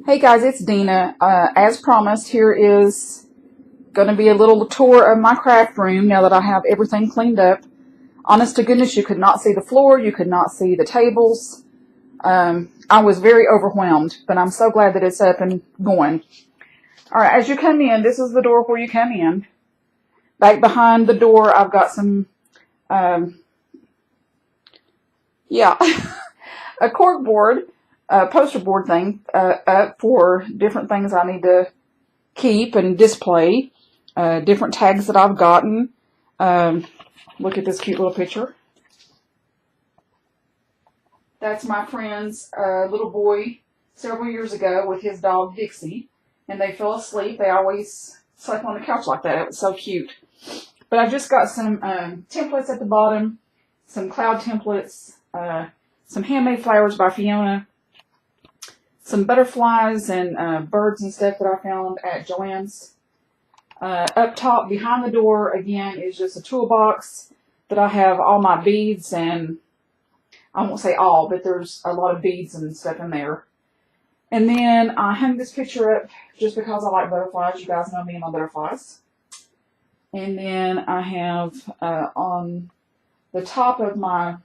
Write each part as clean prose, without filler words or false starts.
Hey guys, it's Dina. As promised, here is going to be a little tour of my craft room now that I have everything cleaned up. Honest to goodness, you could not see the floor, you could not see the tables. I was very overwhelmed, but I'm so glad that it's up and going. Alright, as you come in, this is the door where you come in. Back behind the door, I've got some, a cork board. Poster board thing up for different things I need to keep and display, different tags that I've gotten. Look at this cute little picture. That's my friend's little boy several years ago with his dog Dixie, and they fell asleep. They always slept on the couch like that. It was so cute. But I've just got some templates at the bottom, some cloud templates, some handmade flowers by Fiona, some butterflies and birds and stuff that I found at Joann's. Up top behind the door again is just a toolbox that I have all my beads, and I won't say all, but there's a lot of beads and stuff in there. And then I hung this picture up just because I like butterflies. You guys know me and my butterflies. And then I have on the top of my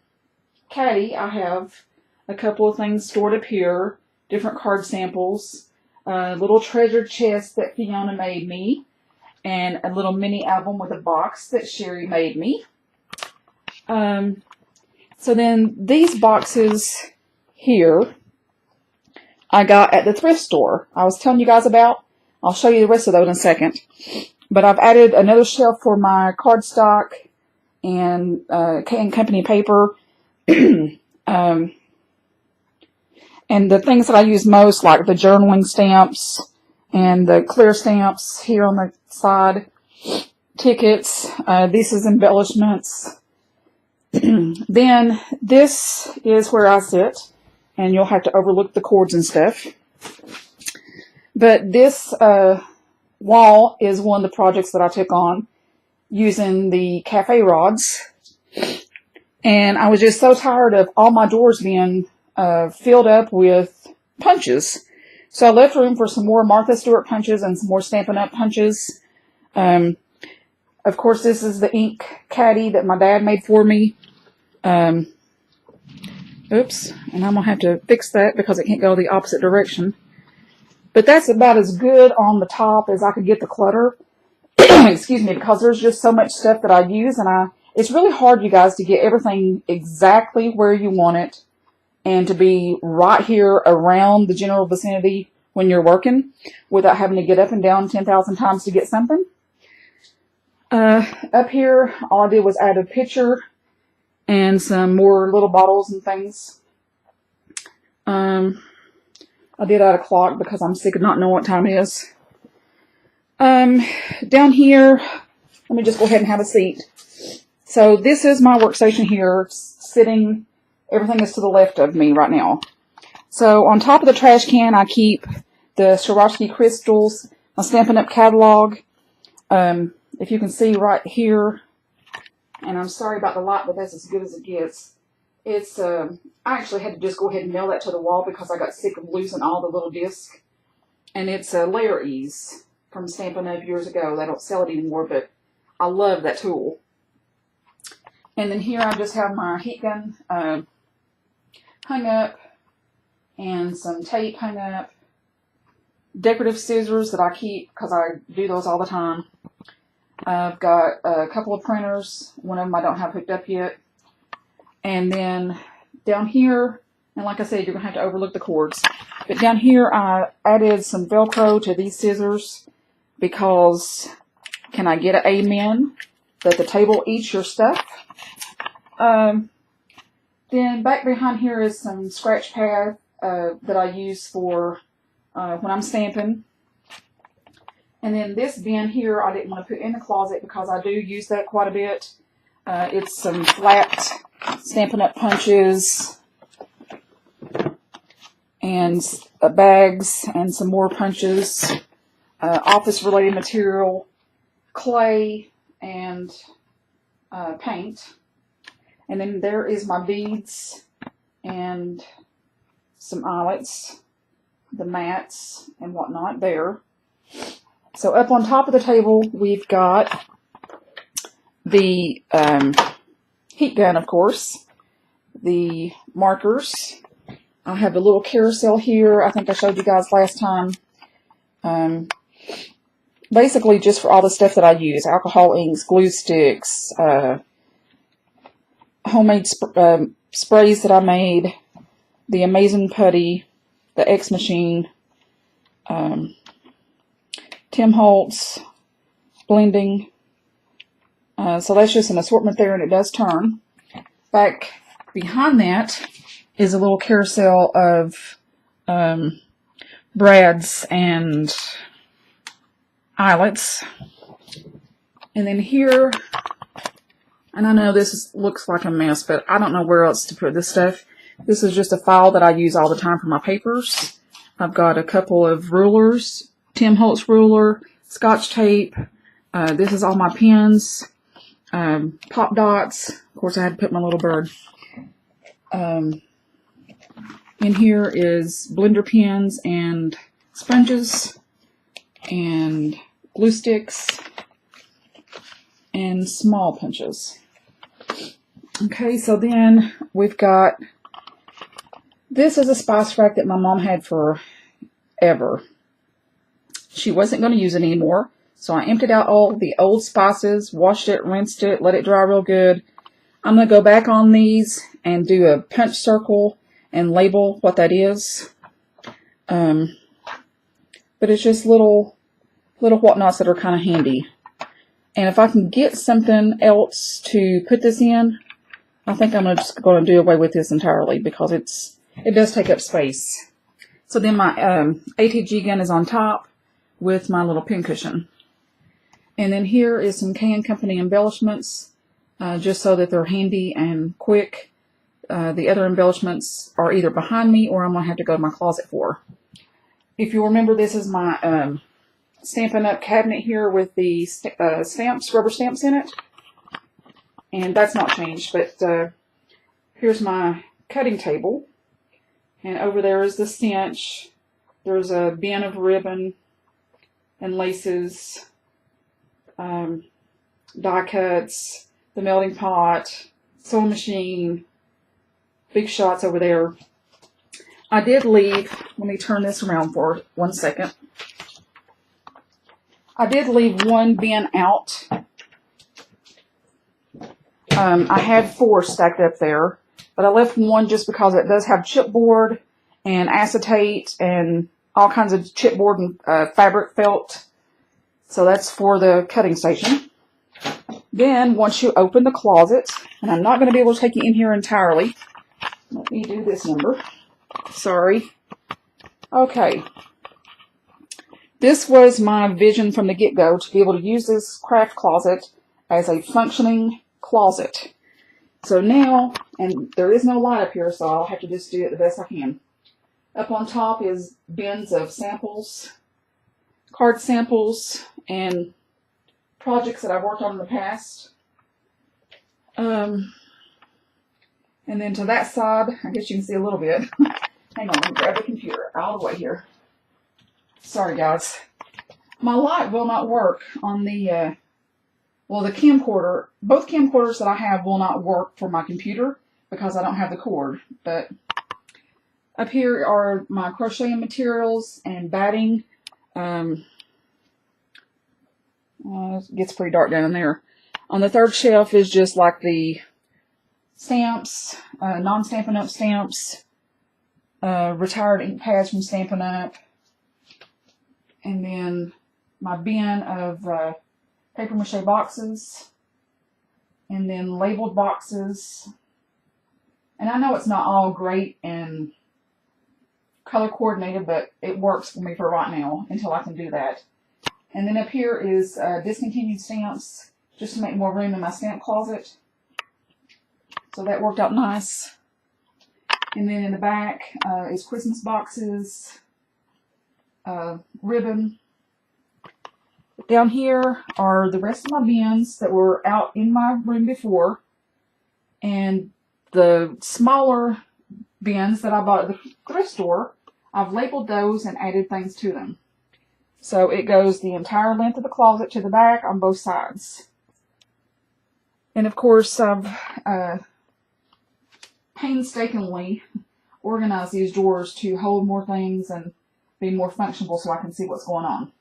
caddy, I have a couple of things stored up here. Different card samples, a little treasure chest that Fiona made me, and a little mini album with a box that Sherry made me. So then these boxes here I got at the thrift store I was telling you guys about. I'll show you the rest of those in a second. But I've added another shelf for my cardstock and company paper. And the things that I use most, like the journaling stamps and the clear stamps here on the side, tickets, this is embellishments. Then this is where I sit, and you'll have to overlook the cords and stuff. But this wall is one of the projects that I took on using the cafe rods. And I was just so tired of all my drawers being filled up with punches. So I left room for some more Martha Stewart punches and some more Stampin' Up! Punches. Of course, this is the ink caddy that my dad made for me. Oops. And I'm going to have to fix that because it can't go the opposite direction. But that's about as good on the top as I could get the clutter. Excuse me, because there's just so much stuff that I use, and it's really hard, you guys, to get everything exactly where you want it and to be right here around the general vicinity when you're working without having to get up and down 10,000 times to get something. Up here, all I did was add a pitcher and some more little bottles and things. I did add a clock because I'm sick of not knowing what time it is. Down here, let me just go ahead and have a seat. So this is my workstation here, sitting. Everything is to the left of me right now. So on top of the trash can, I keep the Swarovski crystals, my Stampin' Up! Catalog. If you can see right here, and I'm sorry about the light, but that's as good as it gets. It's, I actually had to just go ahead and nail that to the wall because I got sick of losing all the little discs. And it's a Layer Ease from Stampin' Up! Years ago. They don't sell it anymore, but I love that tool. And then here I just have my heat gun hung up, and some tape hung up, decorative scissors that I keep because I do those all the time. I've got a couple of printers. One of them I don't have hooked up yet. And then down here, and like I said, you're going to have to overlook the cords. But down here I added some Velcro to these scissors because can I get an amen that the table eats your stuff? Then back behind here is some scratch pad that I use for when I'm stamping. And then this bin here I didn't want to put in the closet because I do use that quite a bit. It's some flat Stampin' Up! Punches and bags and some more punches, office related material, clay, and paint. And then there is my beads and some eyelets. the mats and whatnot there. So up on top of the table, we've got the heat gun, of course, the markers. I have a little carousel here. I think I showed you guys last time. Basically just for all the stuff that I use. Alcohol inks, glue sticks, homemade sprays that I made, the Amazing Putty, the X Machine, Tim Holtz, blending. So that's just an assortment there, and it does turn. Back behind that is a little carousel of brads and eyelets. And then here, and I know this looks like a mess, but I don't know where else to put this stuff. This is just a file that I use all the time for my papers. I've got a couple of rulers, Tim Holtz ruler, Scotch tape. This is all my pens, pop dots. Of course, I had to put my little bird. In here is blender pens and sponges and glue sticks and small punches. Okay, so then we've got, this is a spice rack that my mom had forever. She wasn't going to use it anymore, so I emptied out all the old spices, washed it, rinsed it, let it dry real good. I'm going to go back on these and do a punch circle and label what that is. But it's just little whatnots that are kind of handy. And if I can get something else to put this in, I think I'm just going to do away with this entirely because it does take up space. So then my ATG gun is on top with my little pin cushion. And then here is some K & Company embellishments, just so that they're handy and quick. The other embellishments are either behind me or I'm going to have to go to my closet for. If you remember, this is my Stampin' Up! Cabinet here with the stamps, rubber stamps in it. And that's not changed, but here's my cutting table. And over there is the cinch. There's a bin of ribbon and laces, die cuts, the melting pot, sewing machine, big shots over there. I did leave, let me turn this around for 1 second. I did leave one bin out. I had 4 stacked up there, but I left one just because it does have chipboard and acetate and all kinds of chipboard and fabric felt. So that's for the cutting station. Then once you open the closet, and I'm not going to be able to take you in here entirely. Let me do this number. Sorry. Okay. This was my vision from the get-go, to be able to use this craft closet as a functioning closet. So now, and there is no light up here, so I'll have to just do it the best I can. Up on top is bins of samples, card samples, and projects that I've worked on in the past. And then to that side, I guess you can see a little bit. Hang on, let me grab the computer out of the way here. Sorry, guys. My light will not work on the, well, the camcorder. Both camcorders that I have will not work for my computer because I don't have the cord. But up here are my crocheting materials and batting. It gets pretty dark down in there. On the third shelf is just like the stamps, non-Stampin' Up! Stamps, retired ink pads from Stampin' Up! And then my bin of paper mache boxes, and then labeled boxes. And I know it's not all great and color coordinated, but it works for me for right now until I can do that. And then up here is discontinued stamps, just to make more room in my stamp closet. So that worked out nice. And then in the back is Christmas boxes, ribbon. Down here are the rest of my bins that were out in my room before, and the smaller bins that I bought at the thrift store I've labeled those and added things to them. So it goes the entire length of the closet to the back on both sides. And of course, I've painstakingly organized these drawers to hold more things and be more functional so I can see what's going on.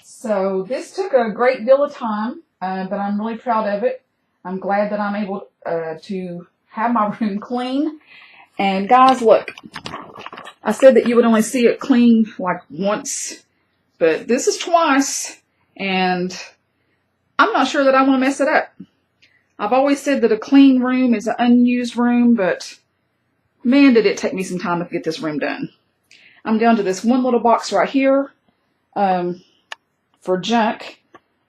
So this took a great deal of time, but I'm really proud of it. I'm glad that I'm able to have my room clean. And guys, look, I said that you would only see it clean like once, but this is twice, and I'm not sure that I want to mess it up. I've always said that a clean room is an unused room, but man, did it take me some time to get this room done. I'm down to this one little box right here for junk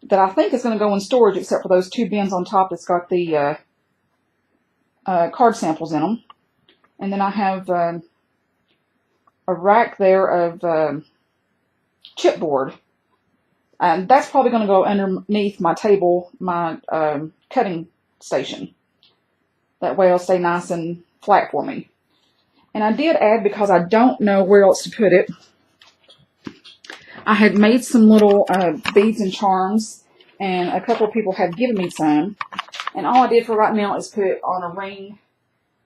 that I think is going to go in storage, except for those 2 bins on top that's got the card samples in them. And then I have a rack there of chipboard. And that's probably going to go underneath my table, my cutting station. That way it'll stay nice and flat for me. And I did add, because I don't know where else to put it, I had made some little beads and charms, and a couple of people have given me some. And all I did for right now is put it on a ring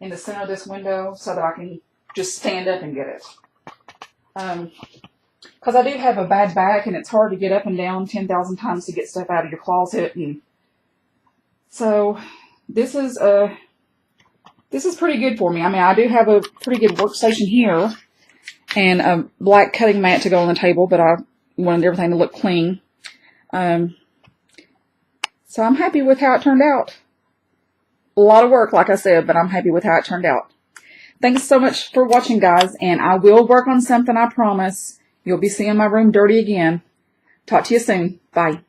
in the center of this window so that I can just stand up and get it. Because I do have a bad back, and it's hard to get up and down 10,000 times to get stuff out of your closet. And so this is pretty good for me. I mean, I do have a pretty good workstation here and a black cutting mat to go on the table, but I wanted everything to look clean. So I'm happy with how it turned out. A lot of work, like I said, but I'm happy with how it turned out. Thanks so much for watching, guys, and I will work on something, I promise. You'll be seeing my room dirty again. Talk to you soon. Bye.